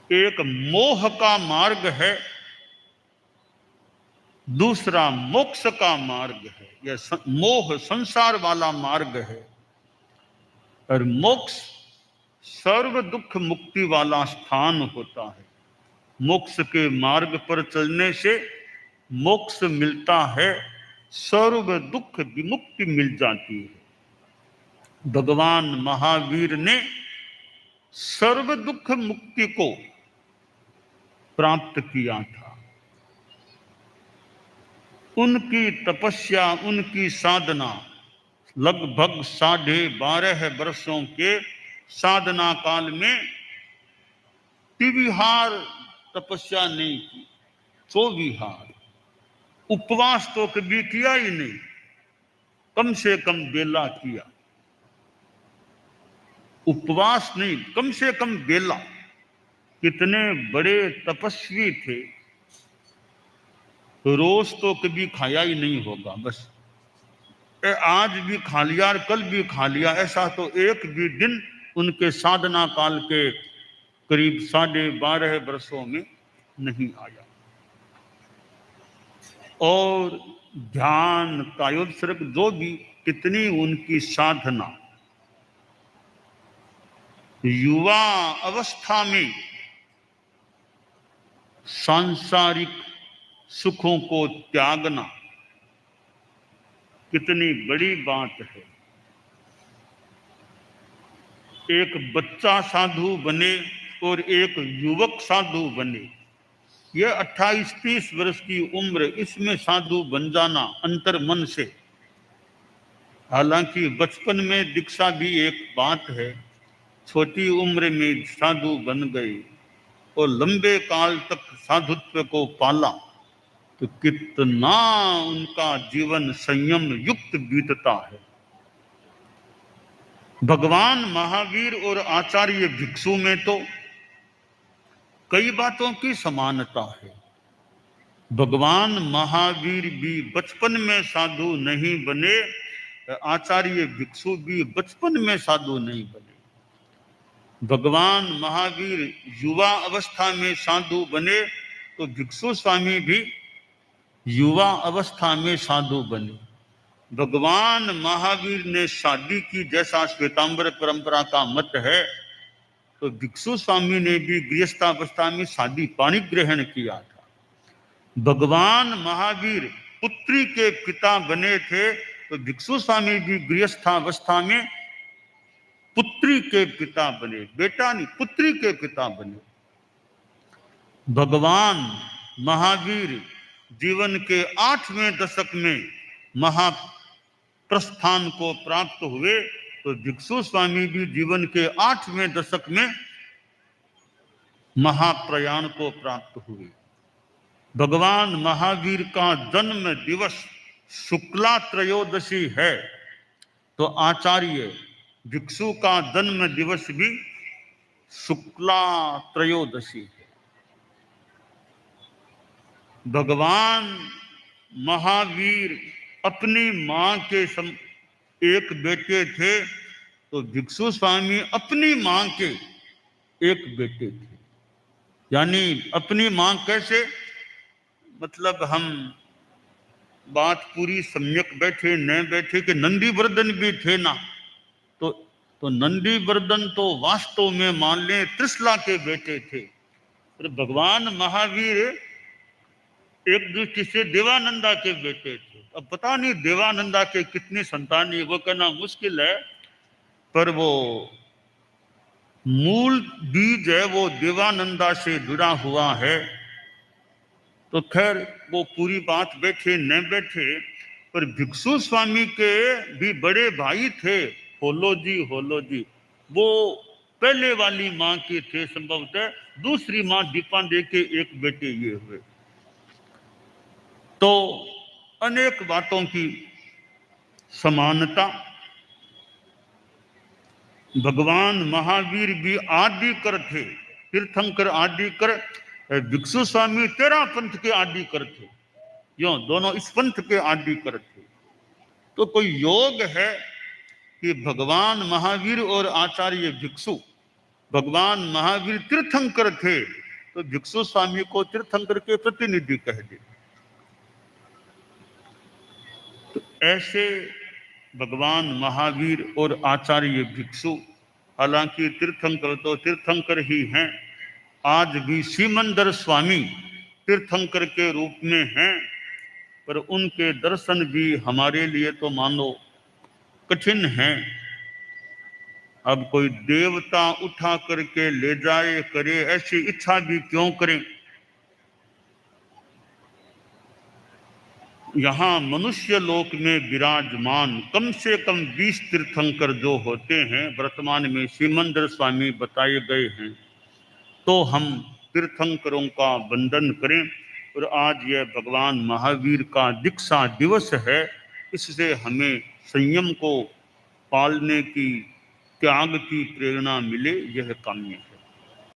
एक मोह का मार्ग है, दूसरा मोक्ष का मार्ग है। यह मोह संसार वाला मार्ग है और मोक्ष सर्व दुख मुक्ति वाला स्थान होता है। मोक्ष के मार्ग पर चलने से मोक्ष मिलता है, सर्व दुख विमुक्ति मिल जाती है। भगवान महावीर ने सर्व दुख मुक्ति को प्राप्त किया था। उनकी तपस्या, उनकी साधना लगभग 12.5 वर्षों के साधना काल में त्रिविहार तपस्या नहीं की, 24 उपवास तो कभी किया ही नहीं, कम से कम बेला किया। उपवास नहीं, कम से कम बेला। कितने बड़े तपस्वी थे, रोज तो कभी खाया ही नहीं होगा, बस आज भी खा लिया और कल भी खा लिया, ऐसा तो एक भी दिन उनके साधना काल के करीब 12.5 वर्षों में नहीं आया। और ध्यान कायोत्सर्ग जो भी कितनी उनकी साधना, युवा अवस्था में सांसारिक सुखों को त्यागना कितनी बड़ी बात है। एक बच्चा साधु बने और एक युवक साधु बने, यह 28-30 वर्ष की उम्र, इसमें साधु बन जाना अंतर मन से। हालांकि बचपन में दीक्षा भी एक बात है, छोटी उम्र में साधु बन गए और लंबे काल तक साधुत्व को पाला तो कितना उनका जीवन संयम युक्त बीतता है। भगवान महावीर और आचार्य भिक्षु में तो कई बातों की समानता है। भगवान महावीर भी बचपन में साधु नहीं बने, आचार्य भिक्षु भी बचपन में साधु नहीं बने। भगवान महावीर युवा अवस्था में साधु बने तो भिक्षु स्वामी भी युवा अवस्था में साधु बने। भगवान महावीर ने शादी की, जैसा श्वेतांबर परंपरा का मत है, तो भिक्षु स्वामी ने भी गृहस्थावस्था में शादी पानी ग्रहण किया था। भगवान महावीर पुत्री के पिता बने थे तो भिक्षु स्वामी भी गृहस्थावस्था में पुत्री के पिता बने, बेटा नहीं, पुत्री के पिता बने। भगवान महावीर जीवन के 8वें दशक में महाप्रस्थान को प्राप्त हुए तो भिक्षु स्वामी भी जीवन के 8वें दशक में महाप्रयाण को प्राप्त हुए। भगवान महावीर का जन्म दिवस शुक्ला त्रयोदशी है तो आचार्य भिक्षु का जन्म दिवस भी शुक्ला त्रयोदशी है। भगवान महावीर अपनी मां के एक बेटे थे तो भिक्षु स्वामी अपनी मां के एक बेटे थे। यानी अपनी मां कैसे, मतलब हम बात पूरी सम्यक बैठे न बैठे कि नंदी वर्धन भी थे ना, तो नंदी वर्धन तो वास्तव में मान लें त्रिशला के बेटे थे। तो भगवान महावीर एक दृष्टि से देवानंदा के बेटे थे। अब पता नहीं देवानंदा के कितनी संतान है वो कहना मुश्किल है, पर वो मूल बीज है वो देवानंदा से जुड़ा हुआ है। तो खैर वो पूरी बात बैठे न बैठे, पर भिक्षु स्वामी के भी बड़े भाई थे होलो जी, वो पहले वाली मां के थे संभवतः, दूसरी मां दीपांडे के एक बेटे ये हुए। तो अनेक बातों की समानता। भगवान महावीर भी आदिकर थे, तीर्थंकर आदिकर, भिक्षु स्वामी 13 पंथ के आदिकर थे, यो दोनों इस पंथ के आदिकर थे। तो कोई योग है कि भगवान महावीर और आचार्य भिक्षु भगवान महावीर तीर्थंकर थे तो भिक्षु स्वामी को तीर्थंकर के प्रतिनिधि कह दे। तो ऐसे भगवान महावीर और आचार्य भिक्षु, हालांकि तीर्थंकर तो तीर्थंकर ही हैं, आज भी सिमंदर स्वामी तीर्थंकर के रूप में हैं, पर उनके दर्शन भी हमारे लिए तो मानो कठिन हैं। अब कोई देवता उठा करके ले जाए करे, ऐसी इच्छा भी क्यों करें। यहाँ मनुष्य लोक में विराजमान कम से कम 20 तीर्थंकर जो होते हैं, वर्तमान में सिमंदर स्वामी बताए गए हैं, तो हम तीर्थंकरों का वंदन करें। और आज यह भगवान महावीर का दीक्षा दिवस है, इससे हमें संयम को पालने की, त्याग की प्रेरणा मिले, यह काम्य है।